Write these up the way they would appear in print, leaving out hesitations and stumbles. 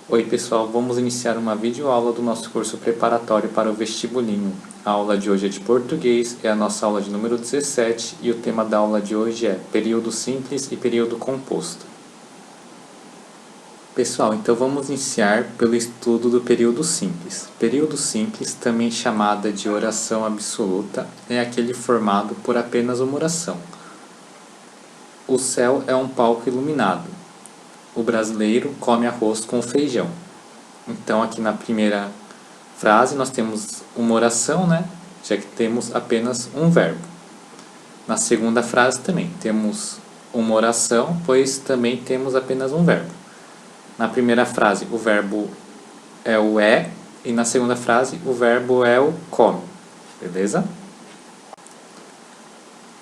Oi pessoal, vamos iniciar uma videoaula do nosso curso preparatório para o vestibulinho. A aula de hoje é de português, é a nossa aula de número 17 e o tema da aula de hoje é período simples e período composto. Pessoal, então vamos iniciar pelo estudo do período simples. Período simples, também chamada de oração absoluta, é aquele formado por apenas uma oração. O céu é um palco iluminado. O brasileiro come arroz com feijão. Então, aqui na primeira frase, nós temos uma oração, né? Já que temos apenas um verbo. Na segunda frase também temos uma oração, pois também temos apenas um verbo. Na primeira frase, o verbo é o é, e na segunda frase, o verbo é o come. Beleza?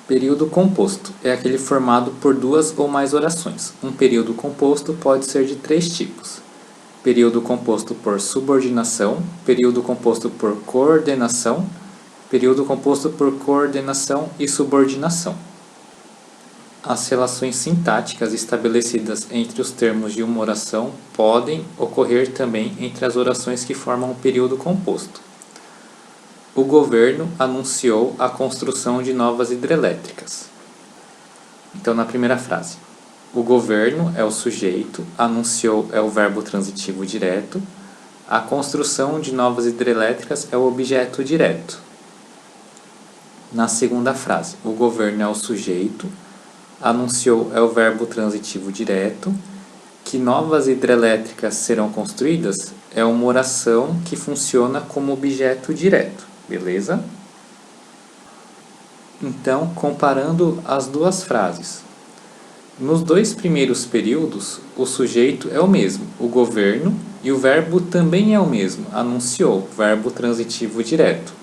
Período composto é aquele formado por duas ou mais orações. Um período composto pode ser de três tipos: período composto por subordinação, período composto por coordenação, período composto por coordenação e subordinação. As relações sintáticas estabelecidas entre os termos de uma oração podem ocorrer também entre as orações que formam o período composto. O governo anunciou a construção de novas hidrelétricas. Então, na primeira frase, o governo é o sujeito, anunciou é o verbo transitivo direto, a construção de novas hidrelétricas é o objeto direto. Na segunda frase, o governo é o sujeito, anunciou é o verbo transitivo direto, que novas hidrelétricas serão construídas é uma oração que funciona como objeto direto, beleza? Então, comparando as duas frases. Nos dois primeiros períodos, o sujeito é o mesmo, o governo, e o verbo também é o mesmo, anunciou, verbo transitivo direto.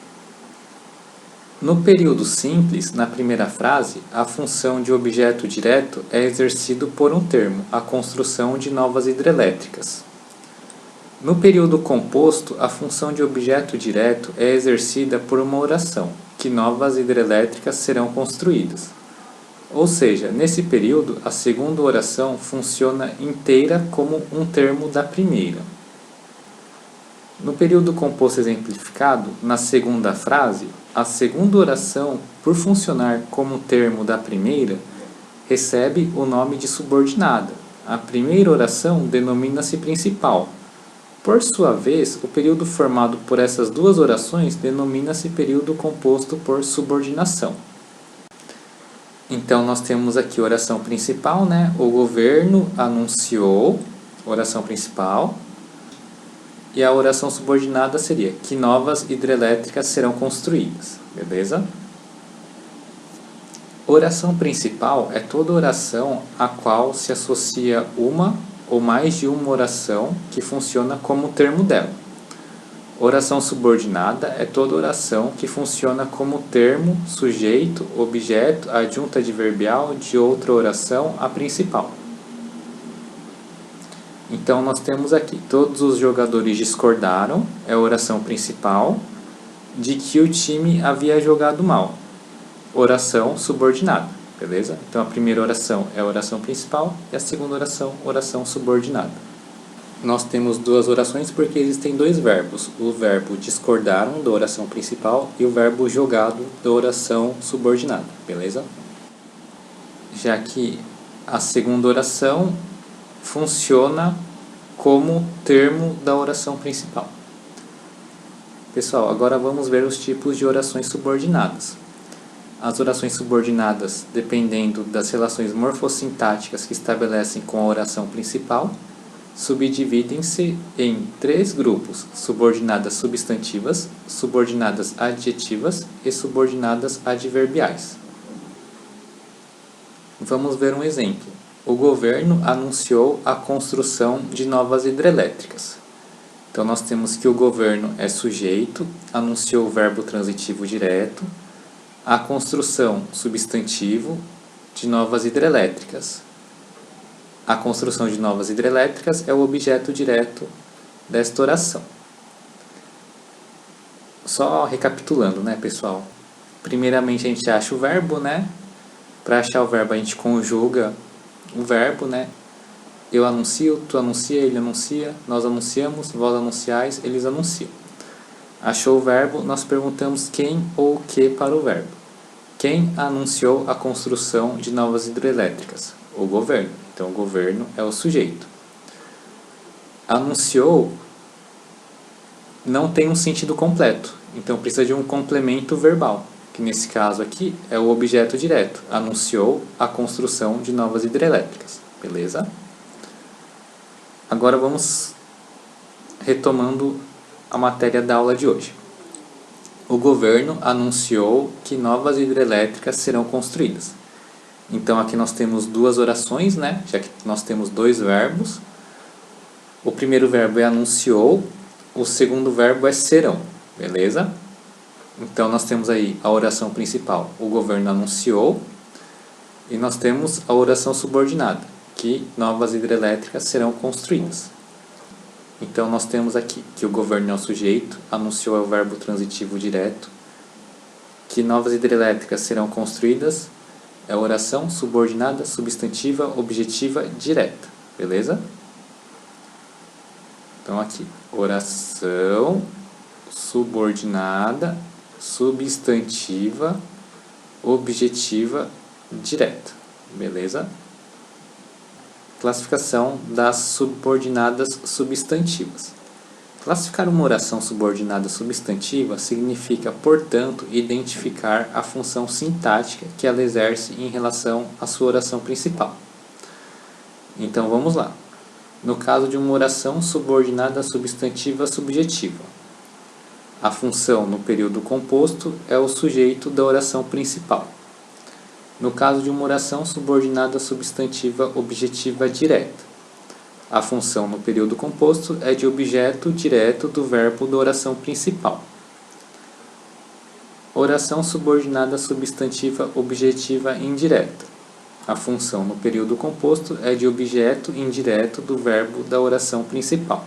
No período simples, na primeira frase, a função de objeto direto é exercido por um termo, a construção de novas hidrelétricas. No período composto, a função de objeto direto é exercida por uma oração, que novas hidrelétricas serão construídas. Ou seja, nesse período, a segunda oração funciona inteira como um termo da primeira. No período composto exemplificado, na segunda frase, a segunda oração, por funcionar como termo da primeira, recebe o nome de subordinada. A primeira oração denomina-se principal. Por sua vez, o período formado por essas duas orações denomina-se período composto por subordinação. Então, nós temos aqui a oração principal, né? O governo anunciou, oração principal. E a oração subordinada seria que novas hidrelétricas serão construídas, beleza? Oração principal é toda oração a qual se associa uma ou mais de uma oração que funciona como termo dela. Oração subordinada é toda oração que funciona como termo, sujeito, objeto, adjunta adverbial de outra oração a principal. Então, nós temos aqui, todos os jogadores discordaram, é a oração principal, de que o time havia jogado mal. Oração subordinada, beleza? Então, a primeira oração é a oração principal e a segunda oração, oração subordinada. Nós temos duas orações porque existem dois verbos. O verbo discordaram da oração principal e o verbo jogado da oração subordinada, beleza? Já que a segunda oração funciona como termo da oração principal. Pessoal, agora vamos ver os tipos de orações subordinadas. As orações subordinadas, dependendo das relações morfossintáticas que estabelecem com a oração principal, subdividem-se em três grupos: subordinadas substantivas, subordinadas adjetivas e subordinadas adverbiais. Vamos ver um exemplo. O governo anunciou a construção de novas hidrelétricas. Então, nós temos que o governo é sujeito, anunciou o verbo transitivo direto, a construção substantivo de novas hidrelétricas. A construção de novas hidrelétricas é o objeto direto desta oração. Só recapitulando, né, pessoal? Primeiramente, a gente acha o verbo, né? Para achar o verbo, a gente conjuga o verbo, né? Eu anuncio, tu anuncia, ele anuncia, nós anunciamos, vós anunciais, eles anunciam. Achou o verbo, nós perguntamos quem ou o que para o verbo. Quem anunciou a construção de novas hidrelétricas? O governo. Então, o governo é o sujeito. Anunciou não tem um sentido completo, então precisa de um complemento verbal, que nesse caso aqui é o objeto direto. Anunciou a construção de novas hidrelétricas. Beleza? Agora vamos retomando a matéria da aula de hoje. O governo anunciou que novas hidrelétricas serão construídas. Então aqui nós temos duas orações, né? Já que nós temos dois verbos. O primeiro verbo é anunciou, o segundo verbo é serão, beleza? Então nós temos aí a oração principal, o governo anunciou, e nós temos a oração subordinada, que novas hidrelétricas serão construídas. Então nós temos aqui que o governo é o sujeito, anunciou é o verbo transitivo direto, que novas hidrelétricas serão construídas é a oração subordinada, substantiva, objetiva, direta, beleza? Então aqui, oração subordinada, substantiva, objetiva, direta, beleza? Classificação das subordinadas substantivas. Classificar uma oração subordinada substantiva significa, portanto, identificar a função sintática que ela exerce em relação à sua oração principal. Então vamos lá. No caso de uma oração subordinada substantiva subjetiva, a função no período composto é o sujeito da oração principal. No caso de uma oração subordinada substantiva objetiva direta, a função no período composto é de objeto direto do verbo da oração principal. Oração subordinada substantiva objetiva indireta. A função no período composto é de objeto indireto do verbo da oração principal.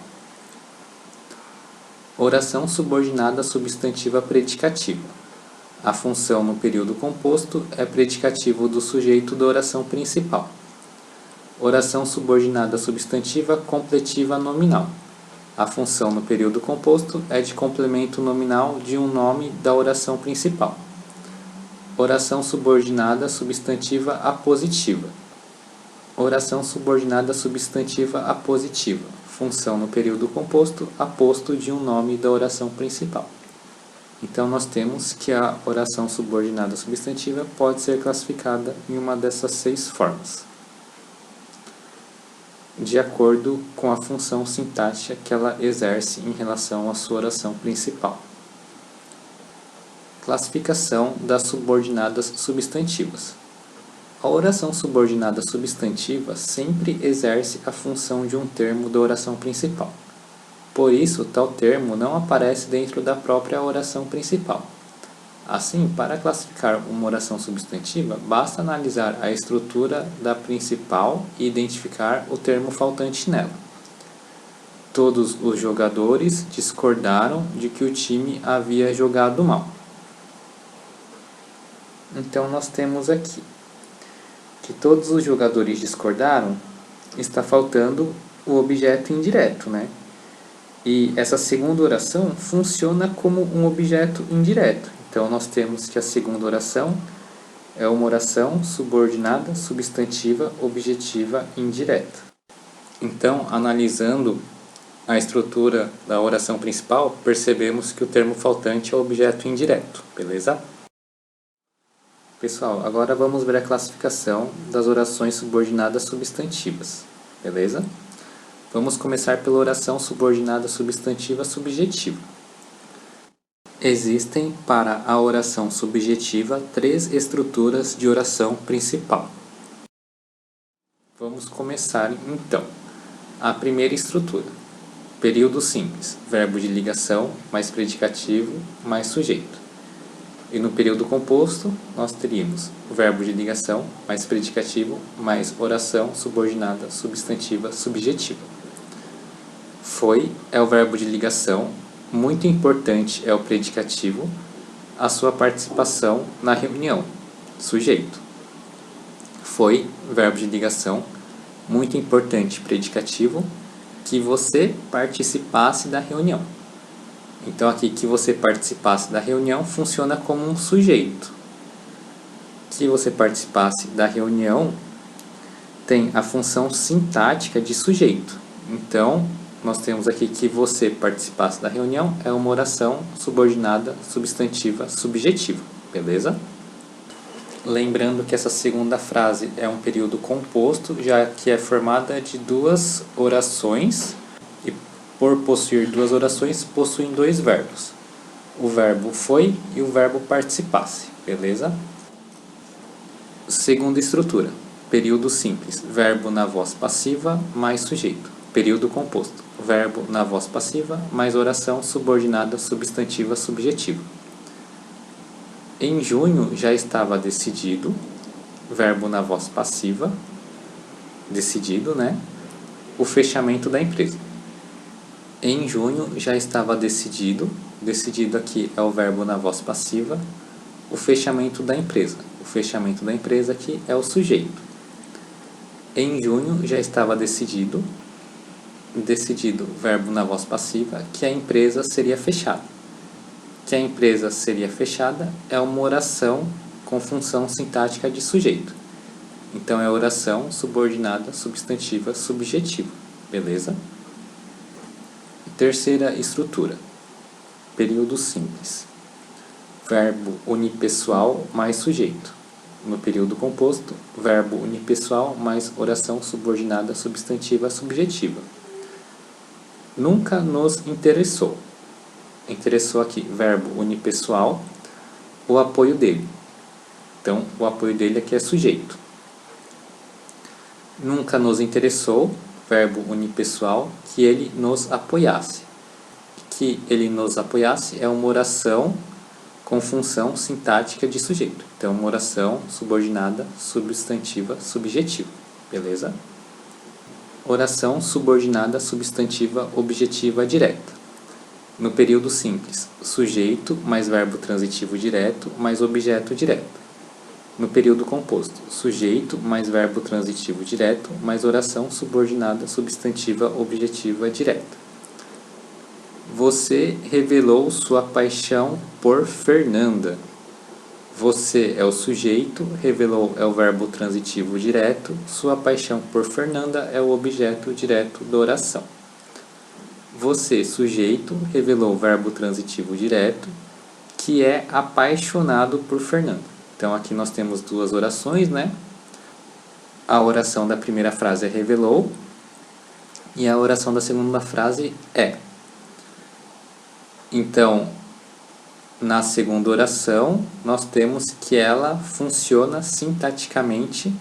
Oração subordinada substantiva predicativa. A função no período composto é predicativo do sujeito da oração principal. Oração subordinada substantiva completiva nominal. A função no período composto é de complemento nominal de um nome da oração principal. Oração subordinada substantiva apositiva. Oração subordinada substantiva apositiva. Função no período composto aposto de um nome da oração principal. Então nós temos que a oração subordinada substantiva pode ser classificada em uma dessas 6 formas, de acordo com a função sintática que ela exerce em relação à sua oração principal. Classificação das subordinadas substantivas. A oração subordinada substantiva sempre exerce a função de um termo da oração principal. Por isso, tal termo não aparece dentro da própria oração principal. Assim, para classificar uma oração substantiva, basta analisar a estrutura da principal e identificar o termo faltante nela. Todos os jogadores discordaram de que o time havia jogado mal. Então, nós temos aqui que todos os jogadores discordaram, está faltando o objeto indireto, né? E essa segunda oração funciona como um objeto indireto. Então, nós temos que a segunda oração é uma oração subordinada, substantiva, objetiva, indireta. Então, analisando a estrutura da oração principal, percebemos que o termo faltante é o objeto indireto, beleza? Pessoal, agora vamos ver a classificação das orações subordinadas substantivas, beleza? Vamos começar pela oração subordinada substantiva subjetiva. Existem para a oração subjetiva 3 estruturas de oração principal. Vamos começar então. A primeira estrutura. Período simples. Verbo de ligação mais predicativo mais sujeito. E no período composto, nós teríamos o verbo de ligação mais predicativo mais oração subordinada substantiva subjetiva. Foi é o verbo de ligação, muito importante é o predicativo, a sua participação na reunião, sujeito. Foi, verbo de ligação, muito importante, predicativo, que você participasse da reunião. Então aqui, que você participasse da reunião, funciona como um sujeito. Que você participasse da reunião tem a função sintática de sujeito. Então, nós temos aqui que você participasse da reunião é uma oração subordinada, substantiva, subjetiva, beleza? Lembrando que essa segunda frase é um período composto, já que é formada de duas orações e por possuir duas orações, possuem dois verbos. O verbo foi e o verbo participasse, beleza? Segunda estrutura. Período simples. Verbo na voz passiva mais sujeito. Período composto. Verbo na voz passiva mais oração subordinada substantiva subjetiva. Em junho já estava decidido. Verbo na voz passiva. Decidido, né? O fechamento da empresa. Em junho já estava decidido. Decidido aqui é o verbo na voz passiva. O fechamento da empresa. O fechamento da empresa aqui é o sujeito. Em junho já estava decidido. Decidido, verbo na voz passiva, que a empresa seria fechada. Que a empresa seria fechada é uma oração com função sintática de sujeito. Então é oração subordinada, substantiva, subjetiva. Beleza? Terceira estrutura. Período simples. Verbo unipessoal mais sujeito. No período composto, verbo unipessoal mais oração subordinada, substantiva, subjetiva. Nunca nos interessou. Interessou aqui, verbo unipessoal, o apoio dele. Então, o apoio dele aqui é sujeito. Nunca nos interessou, verbo unipessoal, que ele nos apoiasse. Que ele nos apoiasse é uma oração com função sintática de sujeito. Então, uma oração subordinada, substantiva, subjetiva. Beleza? Oração subordinada, substantiva, objetiva, direta. No período simples, sujeito mais verbo transitivo direto mais objeto direto. No período composto, sujeito mais verbo transitivo direto mais oração subordinada, substantiva, objetiva, direta. Você revelou sua paixão por Fernanda. Você é o sujeito, revelou é o verbo transitivo direto, sua paixão por Fernanda é o objeto direto da oração. Você, sujeito, revelou o verbo transitivo direto, que é apaixonado por Fernanda. Então aqui nós temos duas orações, né? A oração da primeira frase é revelou e a oração da segunda frase é. Então, na segunda oração, nós temos que ela funciona sintaticamente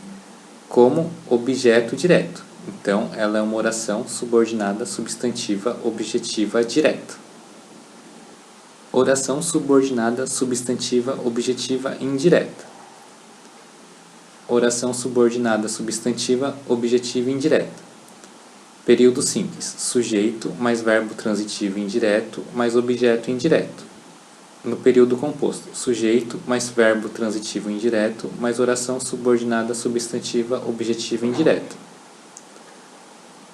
como objeto direto. Então, ela é uma oração subordinada, substantiva, objetiva, direta. Oração subordinada, substantiva, objetiva, indireta. Oração subordinada, substantiva, objetiva, indireta. Período simples, sujeito mais verbo transitivo indireto mais objeto indireto. No período composto, sujeito mais verbo transitivo indireto mais oração subordinada substantiva objetiva indireta.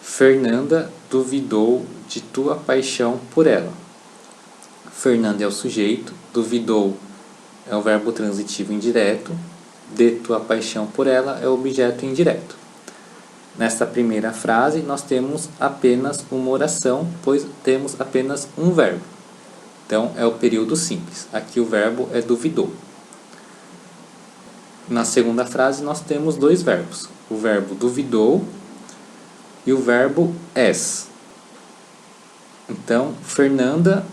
Fernanda duvidou de tua paixão por ela. Fernanda é o sujeito, duvidou é o verbo transitivo indireto, de tua paixão por ela é o objeto indireto. Nesta primeira frase, nós temos apenas uma oração, pois temos apenas um verbo. Então, é o período simples. Aqui o verbo é duvidou. Na segunda frase, nós temos dois verbos. O verbo duvidou e o verbo és. Então, Fernanda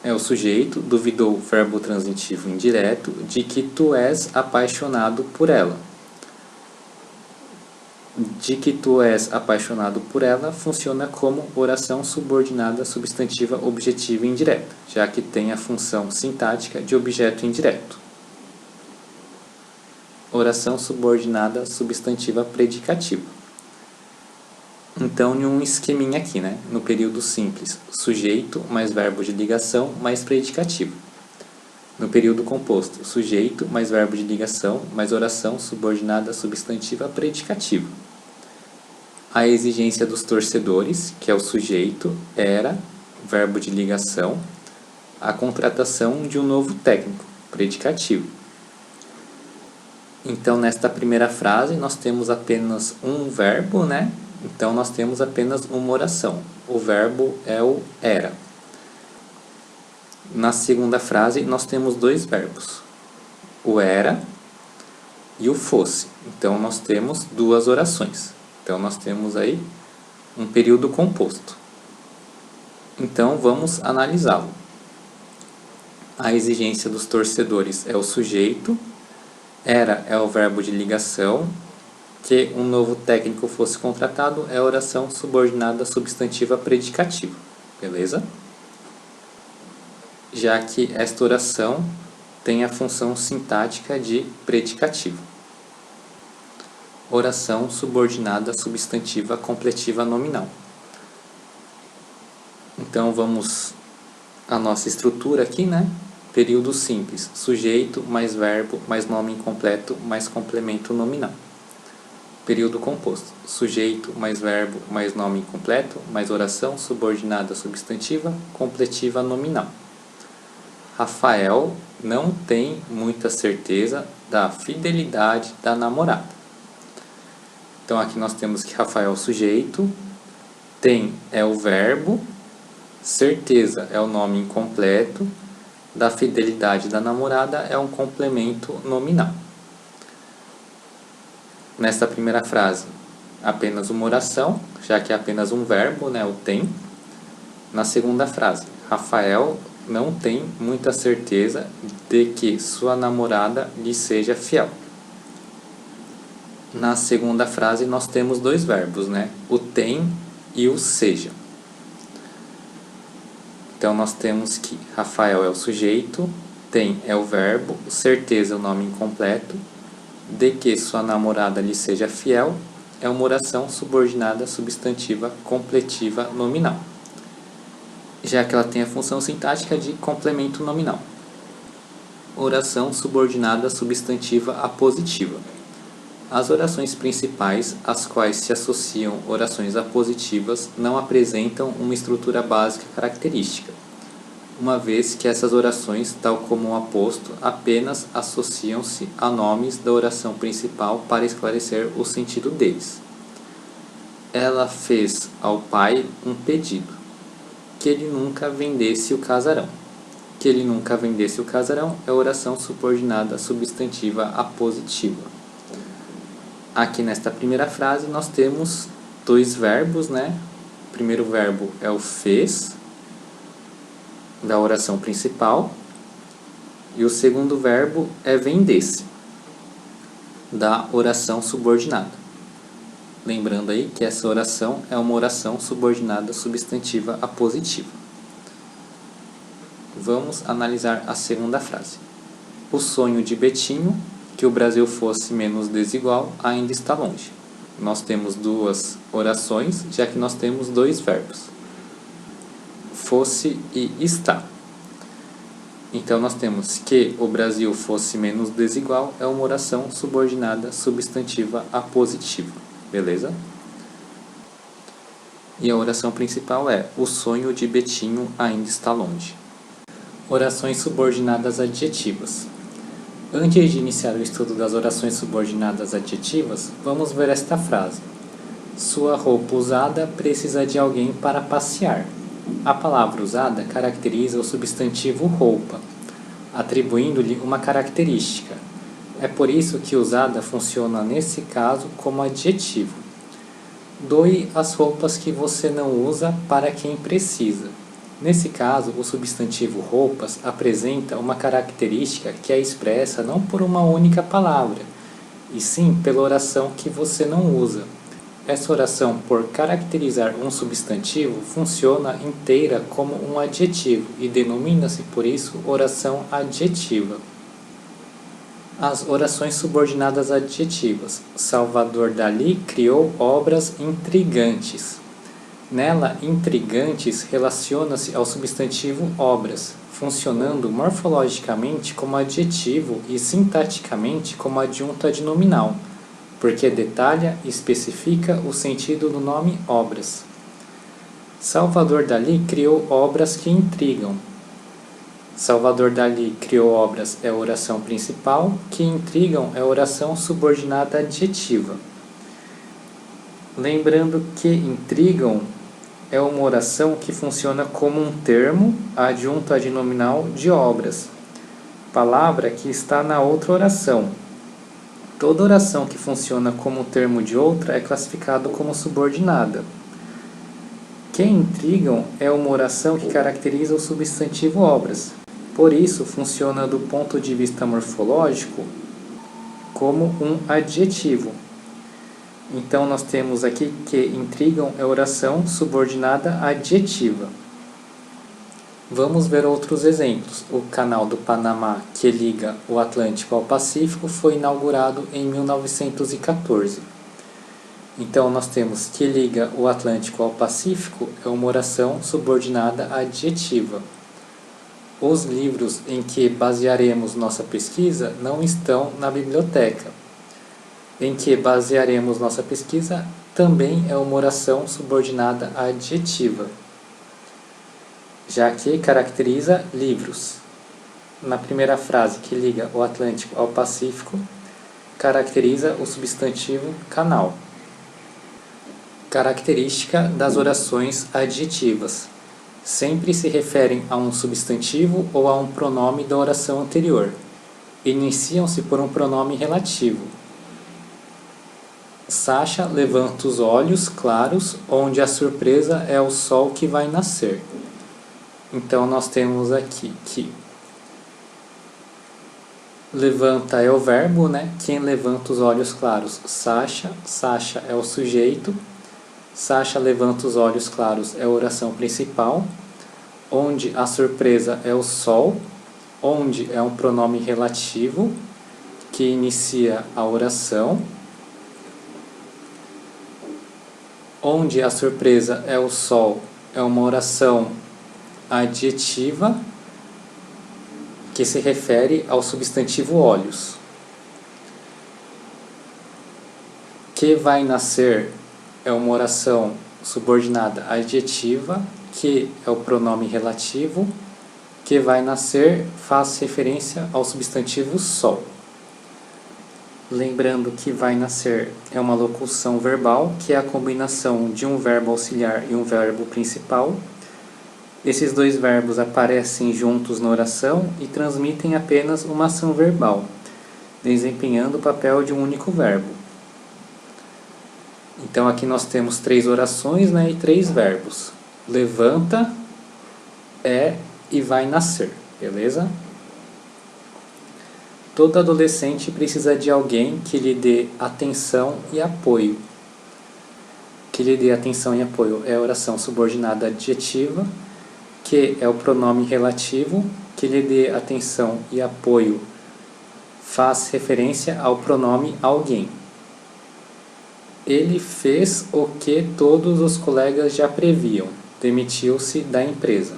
é o sujeito, duvidou, verbo transitivo indireto, de que tu és apaixonado por ela. De que tu és apaixonado por ela funciona como oração subordinada substantiva objetiva indireta, já que tem a função sintática de objeto indireto. Oração subordinada substantiva predicativa. Então, em um esqueminha aqui, né? No período simples, sujeito mais verbo de ligação mais predicativo. No período composto, sujeito mais verbo de ligação mais oração subordinada substantiva predicativa. A exigência dos torcedores, que é o sujeito, era, verbo de ligação, a contratação de um novo técnico, predicativo. Então, nesta primeira frase, nós temos apenas um verbo, né? Então, nós temos apenas uma oração. O verbo é o era. Na segunda frase, nós temos dois verbos, o era e o fosse. Então, nós temos duas orações. Então, nós temos aí um período composto. Então, vamos analisá-lo. A exigência dos torcedores é o sujeito, era é o verbo de ligação, que um novo técnico fosse contratado é a oração subordinada substantiva predicativa. Beleza? Já que esta oração tem a função sintática de predicativo. Oração subordinada substantiva completiva nominal. Então vamos à nossa estrutura aqui, né? Período simples, sujeito mais verbo mais nome incompleto mais complemento nominal. Período composto, sujeito mais verbo mais nome incompleto mais oração subordinada substantiva completiva nominal. Rafael não tem muita certeza da fidelidade da namorada. Então aqui nós temos que Rafael é o sujeito, tem é o verbo, certeza é o nome incompleto, da fidelidade da namorada é um complemento nominal. Nesta primeira frase, apenas uma oração, já que é apenas um verbo, né, o tem. Na segunda frase, Rafael não tem muita certeza de que sua namorada lhe seja fiel. Na segunda frase, nós temos dois verbos, né? O tem e o seja. Então, nós temos que Rafael é o sujeito, tem é o verbo, certeza é o nome incompleto, de que sua namorada lhe seja fiel é uma oração subordinada substantiva completiva nominal, já que ela tem a função sintática de complemento nominal. Oração subordinada substantiva apositiva. As orações principais, às quais se associam orações apositivas, não apresentam uma estrutura básica característica, uma vez que essas orações, tal como o aposto, apenas associam-se a nomes da oração principal para esclarecer o sentido deles. Ela fez ao pai um pedido, que ele nunca vendesse o casarão. Que ele nunca vendesse o casarão é oração subordinada substantiva apositiva. Aqui nesta primeira frase nós temos dois verbos, né? O primeiro verbo é o fez, da oração principal, e o segundo verbo é vendesse, da oração subordinada. Lembrando aí que essa oração é uma oração subordinada substantiva apositiva. Vamos analisar a segunda frase. O sonho de Betinho, que o Brasil fosse menos desigual, ainda está longe. Nós temos duas orações, já que nós temos dois verbos, fosse e está. Então nós temos que o Brasil fosse menos desigual é uma oração subordinada substantiva apositiva, beleza? E a oração principal é o sonho de Betinho ainda está longe. Orações subordinadas adjetivas. Antes de iniciar o estudo das orações subordinadas adjetivas, vamos ver esta frase. Sua roupa usada precisa de alguém para passear. A palavra usada caracteriza o substantivo roupa, atribuindo-lhe uma característica. É por isso que usada funciona nesse caso como adjetivo. Doe as roupas que você não usa para quem precisa. Nesse caso, o substantivo roupas apresenta uma característica que é expressa não por uma única palavra, e sim pela oração que você não usa. Essa oração, por caracterizar um substantivo, funciona inteira como um adjetivo e denomina-se, por isso, oração adjetiva. As orações subordinadas adjetivas. Salvador Dalí criou obras intrigantes. Nela, intrigantes relaciona-se ao substantivo obras, funcionando morfologicamente como adjetivo e sintaticamente como adjunto adnominal, porque detalha e especifica o sentido do nome obras. Salvador Dalí criou obras que intrigam. Salvador Dalí criou obras é a oração principal, que intrigam é a oração subordinada adjetiva. Lembrando que intrigam é uma oração que funciona como um termo adjunto adnominal de obras, palavra que está na outra oração. Toda oração que funciona como termo de outra é classificada como subordinada. Que intrigam é uma oração que caracteriza o substantivo obras. Por isso, funciona do ponto de vista morfológico como um adjetivo. Então, nós temos aqui que intrigam é oração subordinada adjetiva. Vamos ver outros exemplos. O Canal do Panamá, que liga o Atlântico ao Pacífico, foi inaugurado em 1914. Então, nós temos que liga o Atlântico ao Pacífico é uma oração subordinada adjetiva. Os livros em que basearemos nossa pesquisa não estão na biblioteca. Em que basearemos nossa pesquisa também é uma oração subordinada adjetiva, já que caracteriza livros. Na primeira frase, que liga o Atlântico ao Pacífico, caracteriza o substantivo canal. Característica das orações adjetivas. Sempre se referem a um substantivo ou a um pronome da oração anterior. Iniciam-se por um pronome relativo. Sacha levanta os olhos claros, onde a surpresa é o sol que vai nascer. Então, nós temos aqui que levanta é o verbo, né? Quem levanta os olhos claros? Sacha. Sacha é o sujeito. Sacha levanta os olhos claros é a oração principal. Onde a surpresa é o sol. Onde é um pronome relativo que inicia a oração. Onde a surpresa é o sol é uma oração adjetiva que se refere ao substantivo olhos. Que vai nascer é uma oração subordinada adjetiva, que é o pronome relativo. Que vai nascer faz referência ao substantivo sol. Lembrando que vai nascer é uma locução verbal, que é a combinação de um verbo auxiliar e um verbo principal. Esses dois verbos aparecem juntos na oração e transmitem apenas uma ação verbal, desempenhando o papel de um único verbo. Então aqui nós temos 3 orações, né, e 3 verbos. Levanta, é e vai nascer, beleza? Todo adolescente precisa de alguém que lhe dê atenção e apoio. Que lhe dê atenção e apoio é a oração subordinada adjetiva, que é o pronome relativo. Que lhe dê atenção e apoio faz referência ao pronome alguém. Ele fez o que todos os colegas já previam, demitiu-se da empresa.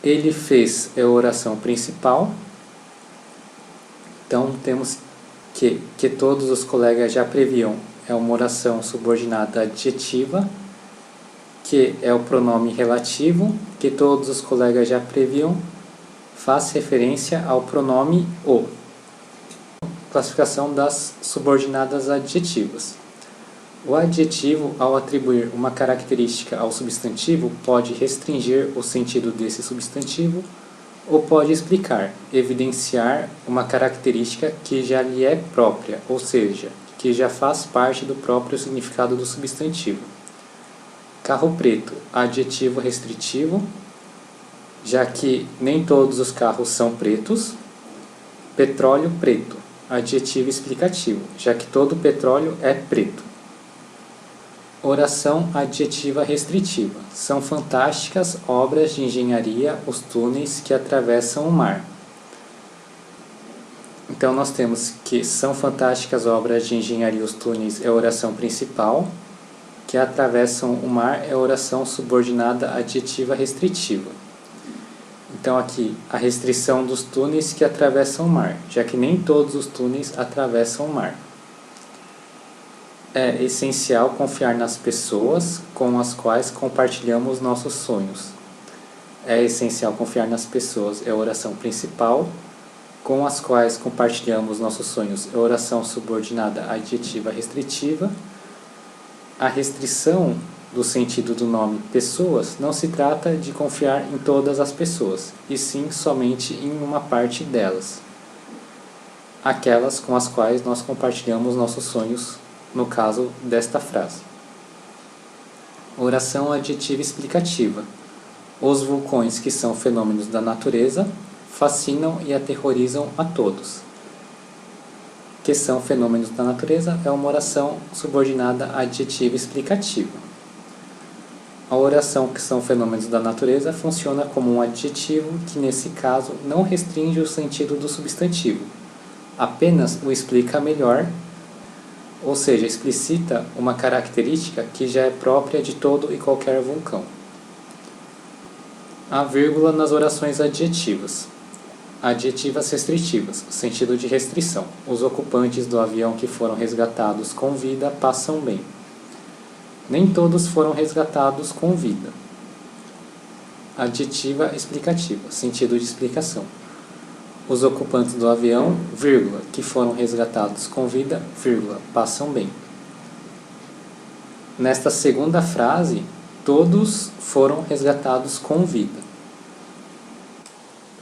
Ele fez é a oração principal. Então, temos que todos os colegas já previam é uma oração subordinada adjetiva, que é o pronome relativo. Que todos os colegas já previam faz referência ao pronome o. Classificação das subordinadas adjetivas. O adjetivo, ao atribuir uma característica ao substantivo, pode restringir o sentido desse substantivo ou pode explicar, evidenciar uma característica que já lhe é própria, ou seja, que já faz parte do próprio significado do substantivo. Carro preto, adjetivo restritivo, já que nem todos os carros são pretos. Petróleo preto, adjetivo explicativo, já que todo petróleo é preto. Oração adjetiva restritiva. São fantásticas obras de engenharia os túneis que atravessam o mar. Então, nós temos que são fantásticas obras de engenharia os túneis é a oração principal. Que atravessam o mar é a oração subordinada adjetiva restritiva. Então, aqui, a restrição dos túneis que atravessam o mar, já que nem todos os túneis atravessam o mar. É essencial confiar nas pessoas com as quais compartilhamos nossos sonhos. É essencial confiar nas pessoas é a oração principal, com as quais compartilhamos nossos sonhos é a oração subordinada adjetiva restritiva. A restrição do sentido do nome pessoas não se trata de confiar em todas as pessoas, e sim somente em uma parte delas, aquelas com as quais nós compartilhamos nossos sonhos, no caso desta frase. Oração adjetiva explicativa. Os vulcões, que são fenômenos da natureza, fascinam e aterrorizam a todos. Que são fenômenos da natureza é uma oração subordinada adjetiva explicativa. A oração que são fenômenos da natureza funciona como um adjetivo que, nesse caso, não restringe o sentido do substantivo, apenas o explica melhor, ou seja, explicita uma característica que já é própria de todo e qualquer vulcão. A vírgula nas orações adjetivas. Adjetivas restritivas, sentido de restrição. Os ocupantes do avião que foram resgatados com vida passam bem. Nem todos foram resgatados com vida. Adjetiva explicativa, sentido de explicação. Os ocupantes do avião, vírgula, que foram resgatados com vida, vírgula, passam bem. Nesta segunda frase, todos foram resgatados com vida.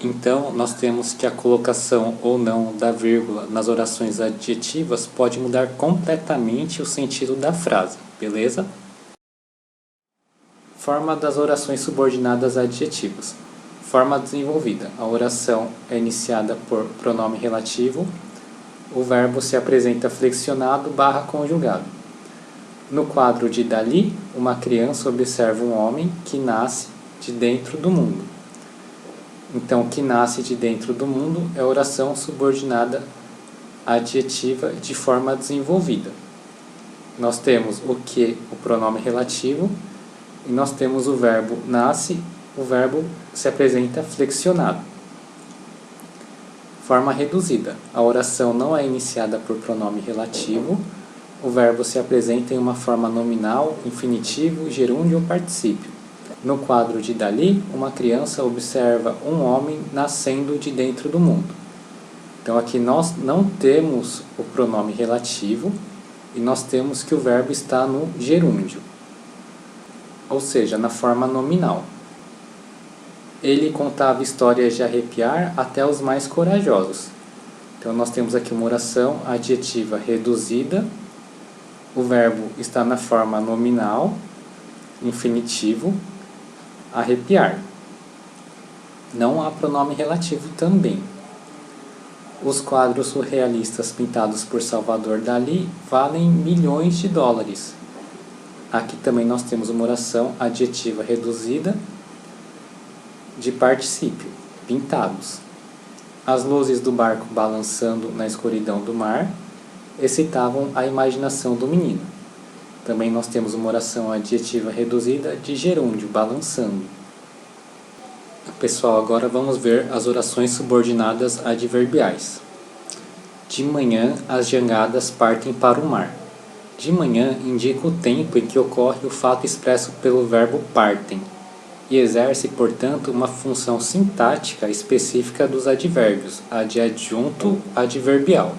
Então, nós temos que a colocação ou não da vírgula nas orações adjetivas pode mudar completamente o sentido da frase, beleza? Forma das orações subordinadas adjetivas. Forma desenvolvida. A oração é iniciada por pronome relativo. O verbo se apresenta flexionado / conjugado. No quadro de Dalí, uma criança observa um homem que nasce de dentro do mundo. Então, que nasce de dentro do mundo é oração subordinada adjetiva de forma desenvolvida. Nós temos o que, o pronome relativo, e nós temos o verbo nasce, o verbo se apresenta flexionado. Forma reduzida. A oração não é iniciada por pronome relativo, o verbo se apresenta em uma forma nominal, infinitivo, gerúndio ou particípio. No quadro de Dalí, uma criança observa um homem nascendo de dentro do mundo. Então aqui nós não temos o pronome relativo e nós temos que o verbo está no gerúndio, ou seja, na forma nominal. Ele contava histórias de arrepiar até os mais corajosos. Então nós temos aqui uma oração adjetiva reduzida, o verbo está na forma nominal, infinitivo, arrepiar. Não há pronome relativo também. Os quadros surrealistas pintados por Salvador Dalí valem milhões de dólares. Aqui também nós temos uma oração adjetiva reduzida de particípio, pintados. As luzes do barco balançando na escuridão do mar excitavam a imaginação do menino. Também nós temos uma oração adjetiva reduzida de gerúndio, balançando. Pessoal, agora vamos ver as orações subordinadas adverbiais. De manhã, as jangadas partem para o mar. De manhã indica o tempo em que ocorre o fato expresso pelo verbo partem e exerce, portanto, uma função sintática específica dos advérbios, a de adjunto adverbial.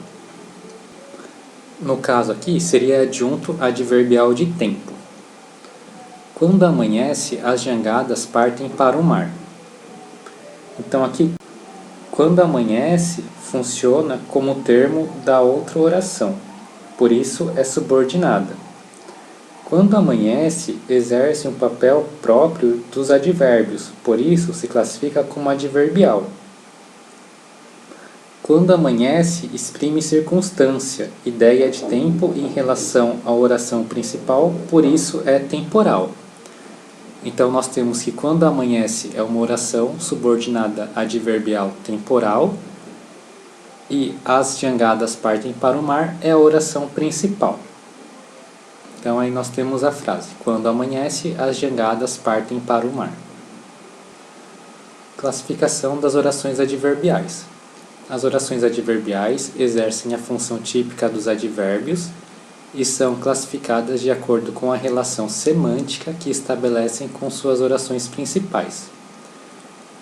No caso aqui, seria adjunto adverbial de tempo. Quando amanhece, as jangadas partem para o mar. Então aqui, quando amanhece, funciona como termo da outra oração, por isso é subordinada. Quando amanhece, exerce um papel próprio dos advérbios, por isso se classifica como adverbial. Quando amanhece, exprime circunstância, ideia de tempo em relação à oração principal, por isso é temporal. Então nós temos que quando amanhece é uma oração subordinada adverbial temporal e as jangadas partem para o mar é a oração principal. Então aí nós temos a frase: quando amanhece, as jangadas partem para o mar. Classificação das orações adverbiais. As orações adverbiais exercem a função típica dos advérbios e são classificadas de acordo com a relação semântica que estabelecem com suas orações principais.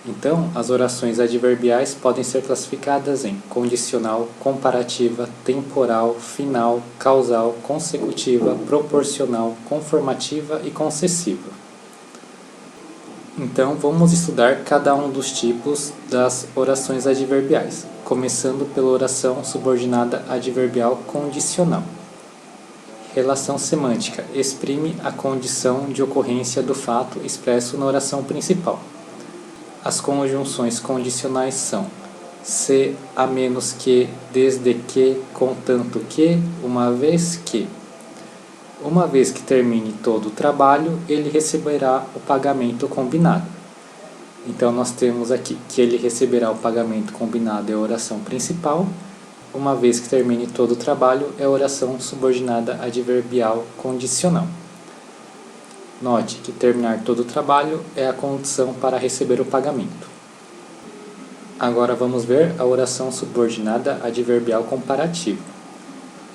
Então, as orações adverbiais podem ser classificadas em condicional, comparativa, temporal, final, causal, consecutiva, proporcional, conformativa e concessiva. Então, vamos estudar cada um dos tipos das orações adverbiais, começando pela oração subordinada adverbial condicional. Relação semântica exprime a condição de ocorrência do fato expresso na oração principal. As conjunções condicionais são se, a menos que, desde que, contanto que, uma vez que. Uma vez que termine todo o trabalho, ele receberá o pagamento combinado. Então, nós temos aqui que ele receberá o pagamento combinado é a oração principal. Uma vez que termine todo o trabalho, é a oração subordinada adverbial condicional. Note que terminar todo o trabalho é a condição para receber o pagamento. Agora vamos ver a oração subordinada adverbial comparativa.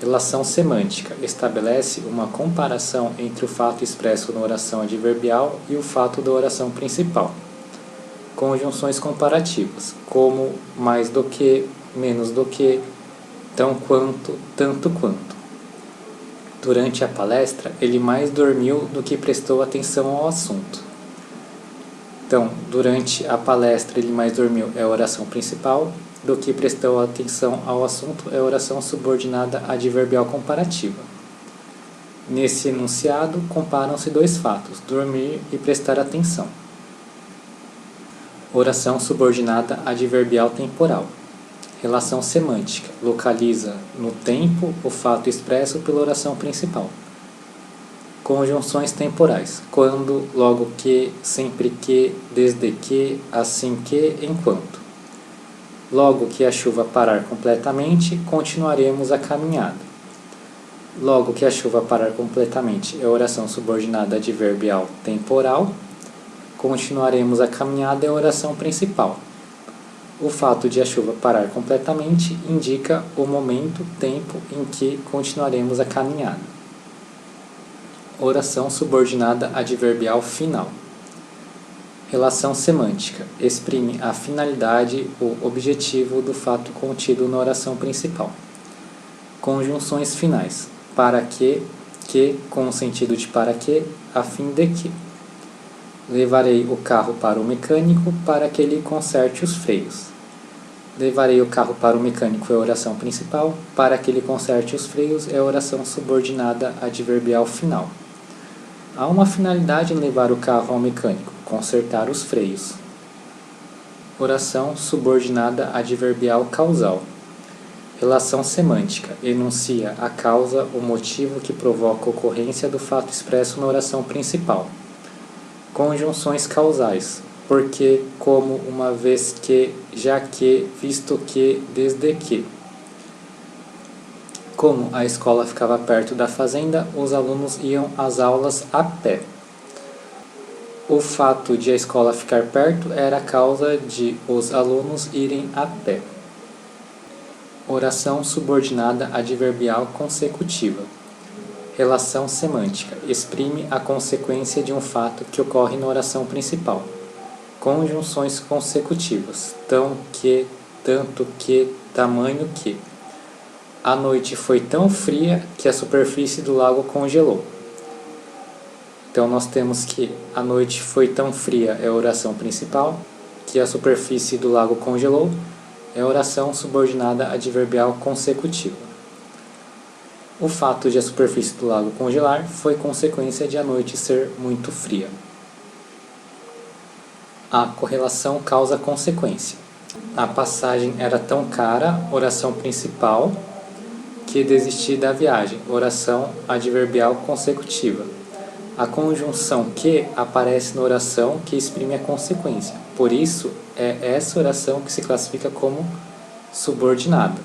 Relação semântica estabelece uma comparação entre o fato expresso na oração adverbial e o fato da oração principal. Conjunções comparativas, como mais do que, menos do que, tão quanto, tanto quanto. Durante a palestra, ele mais dormiu do que prestou atenção ao assunto. Então, durante a palestra, ele mais dormiu é a oração principal, do que prestou atenção ao assunto é a oração subordinada adverbial comparativa. Nesse enunciado, comparam-se dois fatos, dormir e prestar atenção. Oração subordinada adverbial temporal. Relação semântica localiza no tempo o fato expresso pela oração principal. Conjunções temporais: quando, logo que, sempre que, desde que, assim que, enquanto. Logo que a chuva parar completamente, continuaremos a caminhada. Logo que a chuva parar completamente é oração subordinada adverbial temporal. Continuaremos a caminhada é oração principal. O fato de a chuva parar completamente indica o momento, tempo em que continuaremos a caminhada. Oração subordinada adverbial final. Relação semântica exprime a finalidade ou objetivo do fato contido na oração principal. Conjunções finais: para que, com o sentido de para que, a fim de que. Levarei o carro para o mecânico para que ele conserte os freios. Levarei o carro para o mecânico é a oração principal, para que ele conserte os freios é a oração subordinada adverbial final. Há uma finalidade em levar o carro ao mecânico, consertar os freios. Oração subordinada adverbial causal. Relação semântica enuncia a causa, o motivo que provoca a ocorrência do fato expresso na oração principal. Conjunções causais: porque, como, uma vez que, já que, visto que, desde que. Como a escola ficava perto da fazenda, os alunos iam às aulas a pé. O fato de a escola ficar perto era a causa de os alunos irem a pé. Oração subordinada adverbial consecutiva. Relação semântica exprime a consequência de um fato que ocorre na oração principal. Conjunções consecutivas: tão que, tanto que, tamanho que. A noite foi tão fria que a superfície do lago congelou. Então nós temos que a noite foi tão fria é a oração principal, que a superfície do lago congelou é a oração subordinada adverbial consecutiva. O fato de a superfície do lago congelar foi consequência de a noite ser muito fria. A correlação causa-consequência. A passagem era tão cara, oração principal, que desisti da viagem, oração adverbial consecutiva. A conjunção que aparece na oração que exprime a consequência. Por isso, é essa oração que se classifica como subordinada.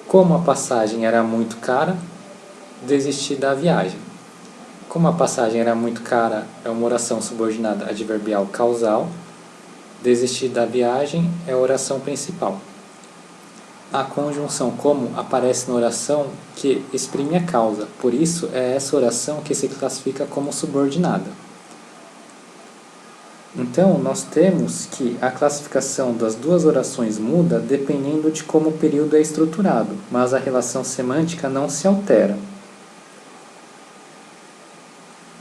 Como a passagem era muito cara, desisti da viagem. Como a passagem era muito cara, é uma oração subordinada adverbial causal. Desistir da viagem é a oração principal. A conjunção como aparece na oração que exprime a causa, por isso é essa oração que se classifica como subordinada. Então, nós temos que a classificação das duas orações muda dependendo de como o período é estruturado, mas a relação semântica não se altera.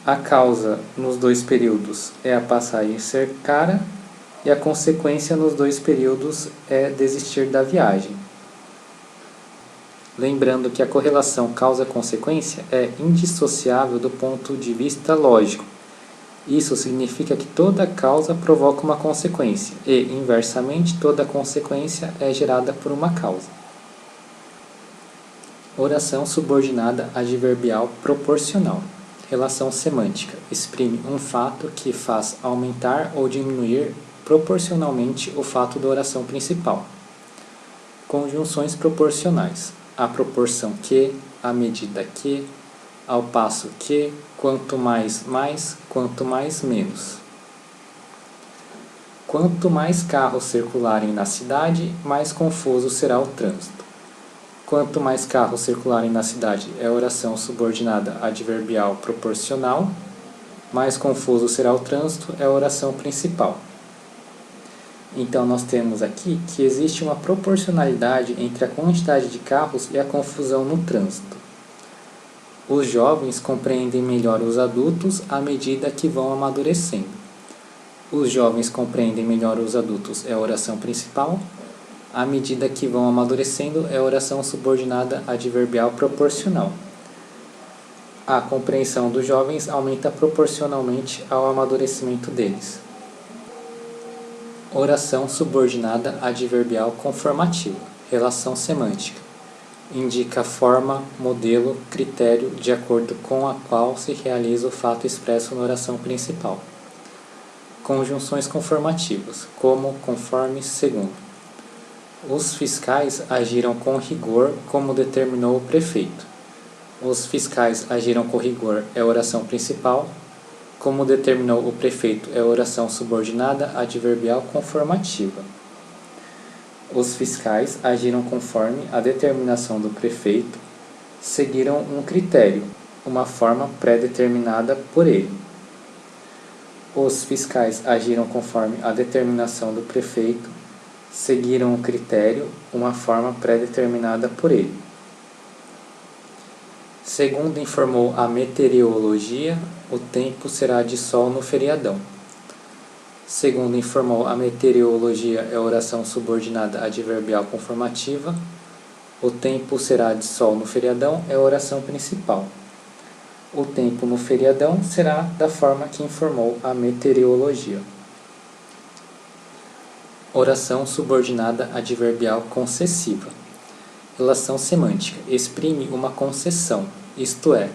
A causa nos dois períodos é a passagem ser cara e a consequência nos dois períodos é desistir da viagem. Lembrando que a correlação causa-consequência é indissociável do ponto de vista lógico. Isso significa que toda causa provoca uma consequência e, inversamente, toda consequência é gerada por uma causa. Oração subordinada adverbial proporcional. Relação semântica. Exprime um fato que faz aumentar ou diminuir proporcionalmente o fato da oração principal. Conjunções proporcionais. A proporção que, a medida que, ao passo que, quanto mais, quanto mais, menos. Quanto mais carros circularem na cidade, mais confuso será o trânsito. Quanto mais carros circularem na cidade é oração subordinada adverbial proporcional, mais confuso será o trânsito é a oração principal. Então, nós temos aqui que existe uma proporcionalidade entre a quantidade de carros e a confusão no trânsito. Os jovens compreendem melhor os adultos à medida que vão amadurecendo. Os jovens compreendem melhor os adultos é a oração principal. À medida que vão amadurecendo é a oração subordinada adverbial proporcional. A compreensão dos jovens aumenta proporcionalmente ao amadurecimento deles. Oração subordinada adverbial conformativa. Relação semântica. Indica forma, modelo, critério de acordo com a qual se realiza o fato expresso na oração principal. Conjunções conformativas, como, conforme, segundo. Os fiscais agiram com rigor, como determinou o prefeito. Os fiscais agiram com rigor é a oração principal, como determinou o prefeito é a oração subordinada adverbial conformativa. Os fiscais agiram conforme a determinação do prefeito, seguiram um critério, uma forma pré-determinada por ele. Os fiscais agiram conforme a determinação do prefeito, seguiram um critério, uma forma pré-determinada por ele. Segundo informou a meteorologia, o tempo será de sol no feriadão. Segundo informou a meteorologia é a oração subordinada adverbial conformativa. O tempo será de sol no feriadão é a oração principal. O tempo no feriadão será da forma que informou a meteorologia. Oração subordinada adverbial concessiva. Relação semântica. Exprime uma concessão, isto é,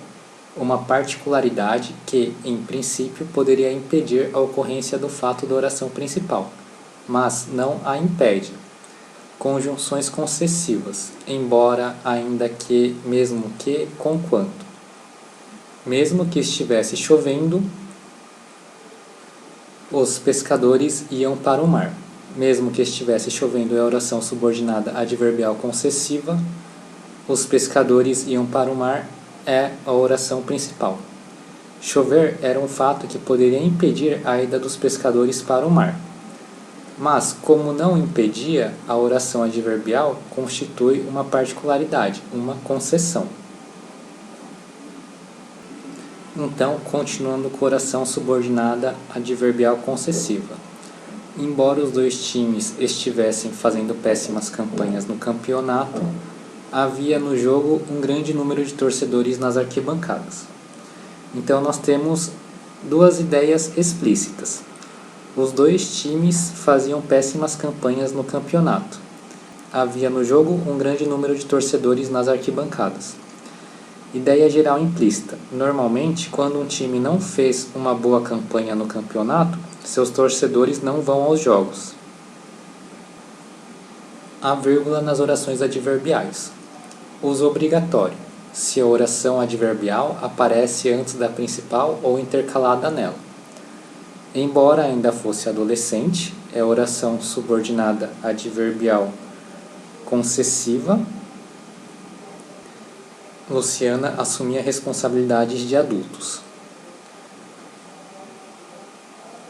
uma particularidade que, em princípio, poderia impedir a ocorrência do fato da oração principal, mas não a impede. Conjunções concessivas, embora, ainda que, mesmo que, conquanto. Mesmo que estivesse chovendo, os pescadores iam para o mar. Mesmo que estivesse chovendo é a oração subordinada adverbial concessiva, os pescadores iam para o mar é a oração principal. Chover era um fato que poderia impedir a ida dos pescadores para o mar. Mas, como não impedia, a oração adverbial constitui uma particularidade, uma concessão. Então, continuando com a oração subordinada adverbial concessiva. Embora os dois times estivessem fazendo péssimas campanhas no campeonato, havia no jogo um grande número de torcedores nas arquibancadas. Então nós temos duas ideias explícitas. Os dois times faziam péssimas campanhas no campeonato. Havia no jogo um grande número de torcedores nas arquibancadas. Ideia geral implícita. Normalmente, quando um time não fez uma boa campanha no campeonato, seus torcedores não vão aos jogos. A vírgula nas orações adverbiais. Uso obrigatório, se a oração adverbial aparece antes da principal ou intercalada nela. Embora ainda fosse adolescente, é oração subordinada adverbial concessiva. Luciana assumia responsabilidades de adultos.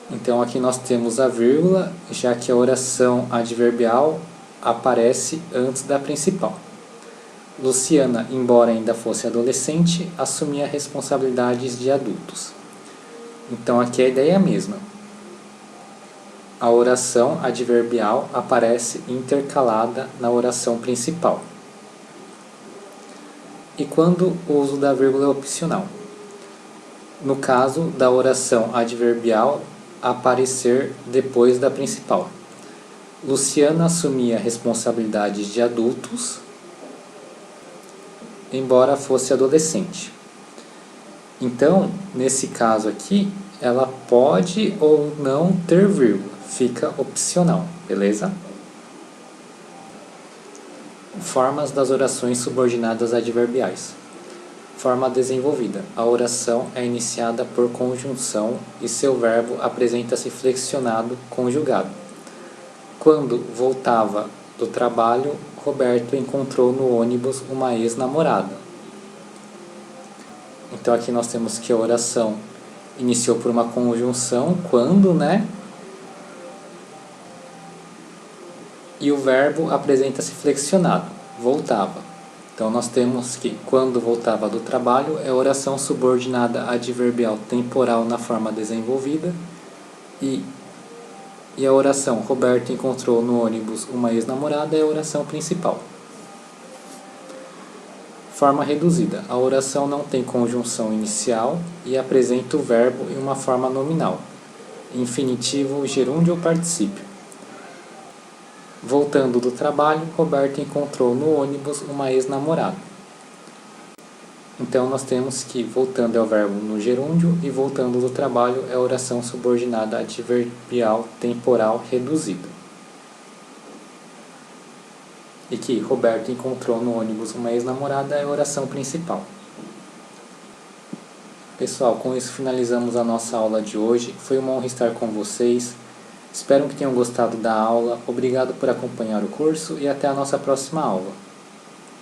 Então aqui nós temos a vírgula, já que a oração adverbial aparece antes da principal. Luciana, embora ainda fosse adolescente, assumia responsabilidades de adultos. Então aqui a ideia é a mesma. A oração adverbial aparece intercalada na oração principal. E quando o uso da vírgula é opcional? No caso da oração adverbial aparecer depois da principal. Luciana assumia responsabilidades de adultos, embora fosse adolescente. Então, nesse caso aqui, ela pode ou não ter vírgula, fica opcional, beleza? Formas das orações subordinadas adverbiais. Forma desenvolvida. A oração é iniciada por conjunção e seu verbo apresenta-se flexionado, conjugado. Quando voltava do trabalho, Roberto encontrou no ônibus uma ex-namorada. Então aqui nós temos que a oração iniciou por uma conjunção, quando, né? E o verbo apresenta-se flexionado, voltava. Então nós temos que quando voltava do trabalho é oração subordinada adverbial temporal na forma desenvolvida e a oração Roberto encontrou no ônibus uma ex-namorada é a oração principal. Forma reduzida. A oração não tem conjunção inicial e apresenta o verbo em uma forma nominal, infinitivo, gerúndio ou particípio. Voltando do trabalho, Roberto encontrou no ônibus uma ex-namorada. Então nós temos que voltando é o verbo no gerúndio e voltando do trabalho é a oração subordinada adverbial temporal reduzida. E que Roberto encontrou no ônibus uma ex-namorada é a oração principal. Pessoal, com isso finalizamos a nossa aula de hoje. Foi uma honra estar com vocês. Espero que tenham gostado da aula. Obrigado por acompanhar o curso e até a nossa próxima aula.